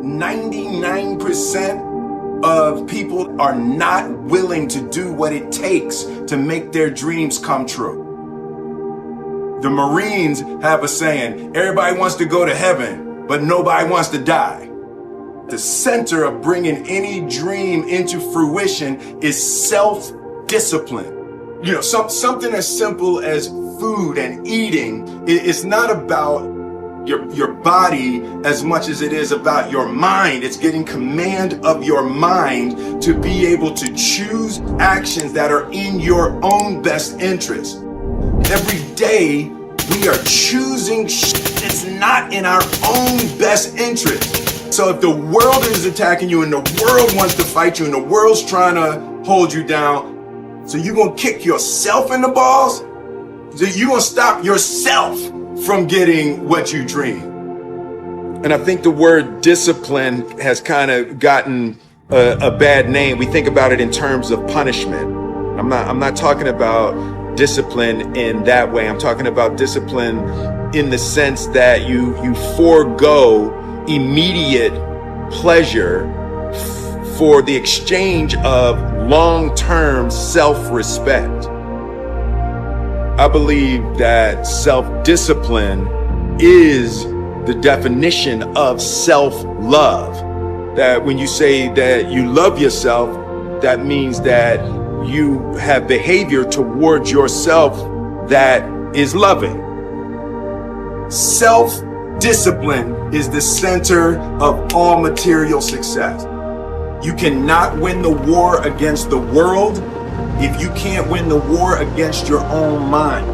99% of people are not willing to do what it takes to make their dreams come true. The Marines have a saying, everybody wants to go to heaven, but nobody wants to die. The center of bringing any dream into fruition is self-discipline. You know, something as simple as food and eating. It's not about your body as much as it is about your mind. It's getting command of your mind to be able to choose actions that are in your own best interest. Every day we are choosing that's not in our own best interest. So if the world is attacking you and the world wants to fight you and the world's trying to hold you down, so you're gonna kick yourself in the balls? So you're gonna stop yourself from getting what you dream. And I think the word discipline has kind of gotten a bad name. We think about it in terms of punishment. I'm not talking about discipline in that way. I'm talking about discipline in the sense that you forego immediate pleasure for the exchange of long-term self-respect. I believe that self-discipline is the definition of self-love. That when you say that you love yourself, that means that you have behavior towards yourself that is loving. Self-discipline is the center of all material success. You cannot win the war against the world if you can't win the war against your own mind.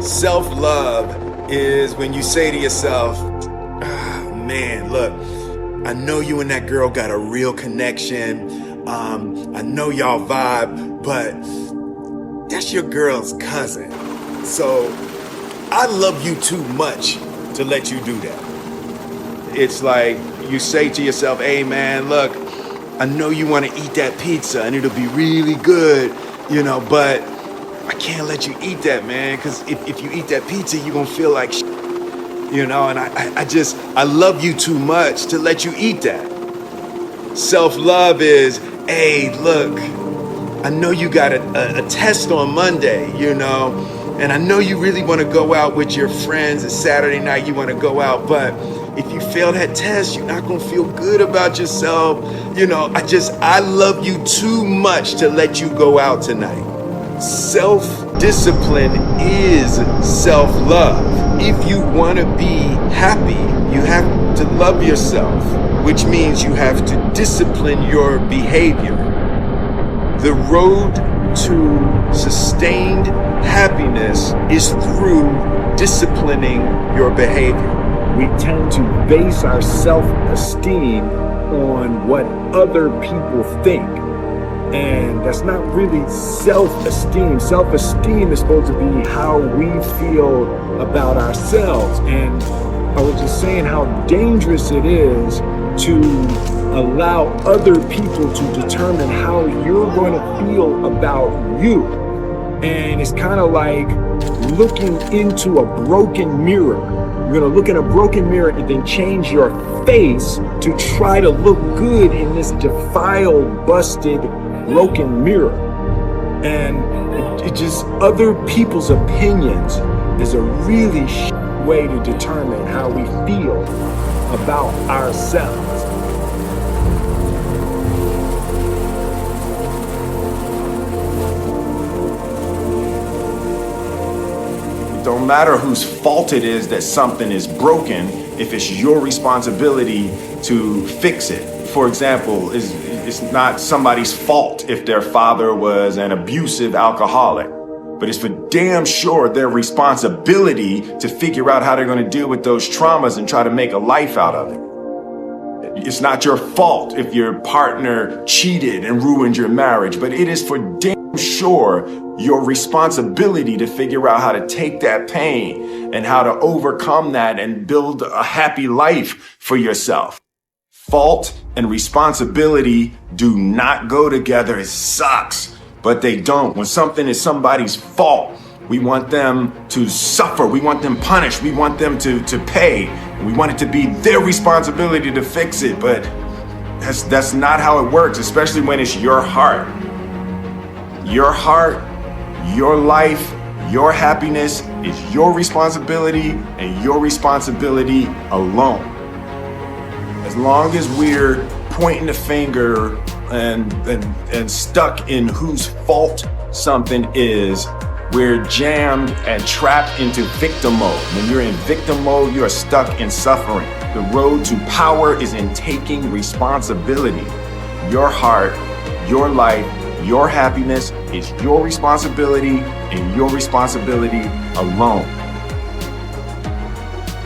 Self-love is when you say to yourself, oh, man, look, I know you and that girl got a real connection. I know y'all vibe, but that's your girl's cousin. So I love you too much to let you do that. It's like you say to yourself, hey man, look, I know you want to eat that pizza and it'll be really good, you know, but I can't let you eat that, man, because if you eat that pizza, you're going to feel like shit, you know, and I love you too much to let you eat that. Self-love is, hey, look, I know you got a test on Monday, you know, and I know you really want to go out with your friends. It's Saturday night, you want to go out, but if you fail that test, you're not going to feel good about yourself. You know, I love you too much to let you go out tonight. Self-discipline is self-love. If you want to be happy, you have to love yourself, which means you have to discipline your behavior. The road to sustained happiness is through disciplining your behavior. We tend to base our self-esteem on what other people think. And that's not really self-esteem. Self-esteem is supposed to be how we feel about ourselves. And I was just saying how dangerous it is to allow other people to determine how you're going to feel about you. And it's kind of like looking into a broken mirror. You're going to look in a broken mirror and then change your face to try to look good in this defiled, busted, broken mirror. And it just, other people's opinions is a really way to determine how we feel about ourselves. It don't matter whose fault it is that something is broken if it's your responsibility to fix it. For example, it's not somebody's fault if their father was an abusive alcoholic, but it's for damn sure their responsibility to figure out how they're going to deal with those traumas and try to make a life out of it. It's not your fault if your partner cheated and ruined your marriage, but it is for damn sure your responsibility to figure out how to take that pain and how to overcome that and build a happy life for yourself. Fault and responsibility do not go together. It sucks, but they don't. When something is somebody's fault, We want them to suffer. We want them punished. We want them to pay. And we want it to be their responsibility to fix it. But that's not how it works, especially when it's your heart. Your heart, your life, your happiness is your responsibility and your responsibility alone. As long as we're pointing the finger and stuck in whose fault something is, we're jammed and trapped into victim mode. When you're in victim mode, you are stuck in suffering. The road to power is in taking responsibility. Your heart, your life, your happiness is your responsibility and your responsibility alone.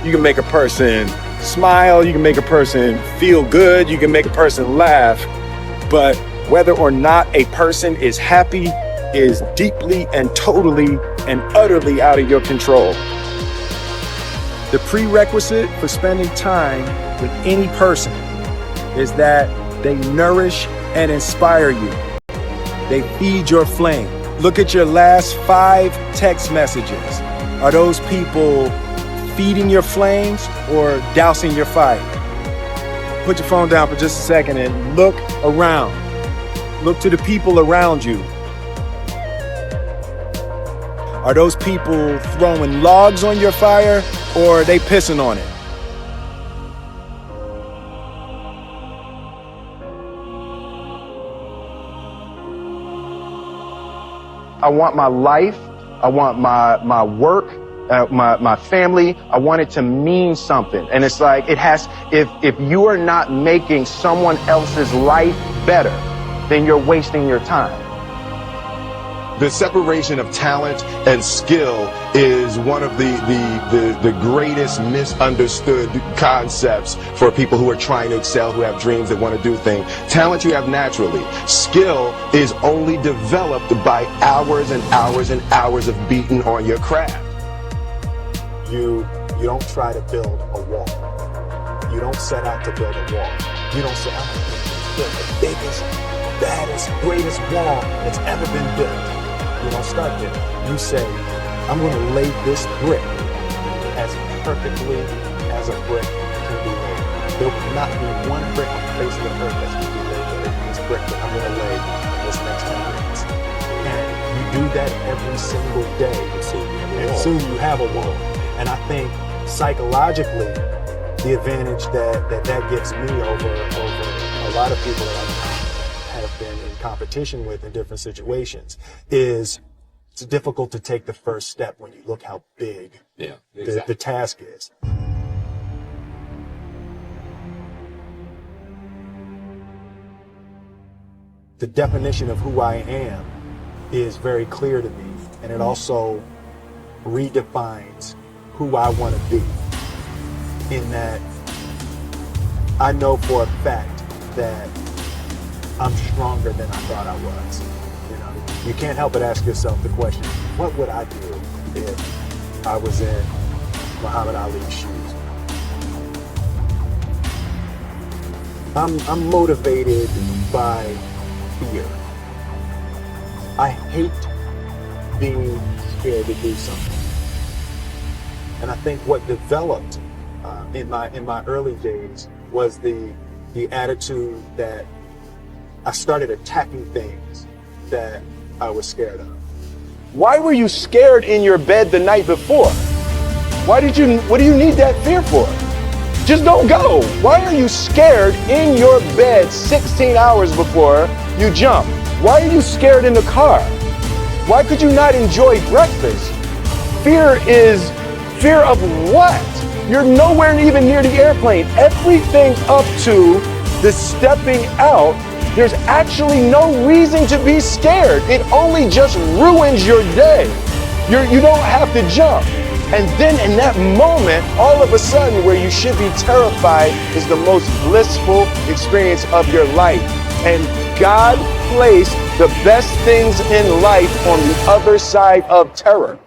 You can make a person smile, you can make a person feel good, you can make a person laugh, but whether or not a person is happy is deeply and totally and utterly out of your control. The prerequisite for spending time with any person is that they nourish and inspire you. They feed your flame. Look at your last 5 text messages. Are those people feeding your flames or dousing your fire? Put your phone down for just a second and look around. Look to the people around you. Are those people throwing logs on your fire or are they pissing on it? I want my life, I want my work, my family, I want it to mean something. And it's like, if you are not making someone else's life better, then you're wasting your time. The separation of talent and skill is one of the greatest misunderstood concepts for people who are trying to excel, who have dreams, that want to do things. Talent you have naturally. Skill is only developed by hours and hours and hours of beating on your craft. You don't try to build a wall. You don't set out to build a wall. You don't say, I'm going to build the biggest, baddest, greatest wall that's ever been built. You don't start there. You say, I'm going to lay this brick as perfectly as a brick can be laid. There will not be one brick on the face of the earth that can be laid better than this brick that I'm going to lay in this next 10 minutes. And you do that every single day, and soon you have a wall. And I think psychologically, the advantage that gives me over a lot of people that I have been in competition with in different situations is it's difficult to take the first step when you look how big the task is. The definition of who I am is very clear to me, and it also redefines who I want to be, in that I know for a fact that I'm stronger than I thought I was. You know, you can't help but ask yourself the question, what would I do if I was in Muhammad Ali's shoes? I'm motivated by fear. I hate being scared to do something. And I think what developed in my early days was the attitude that I started attacking things that I was scared of. Why were you scared in your bed the night before? What do you need that fear for? Just don't go. Why are you scared in your bed 16 hours before you jump? Why are you scared in the car? Why could you not enjoy breakfast? Fear is fear of what? You're nowhere even near the airplane. Everything up to the stepping out, there's actually no reason to be scared. It only just ruins your day. You don't have to jump. And then in that moment, all of a sudden, where you should be terrified is the most blissful experience of your life. And God placed the best things in life on the other side of terror.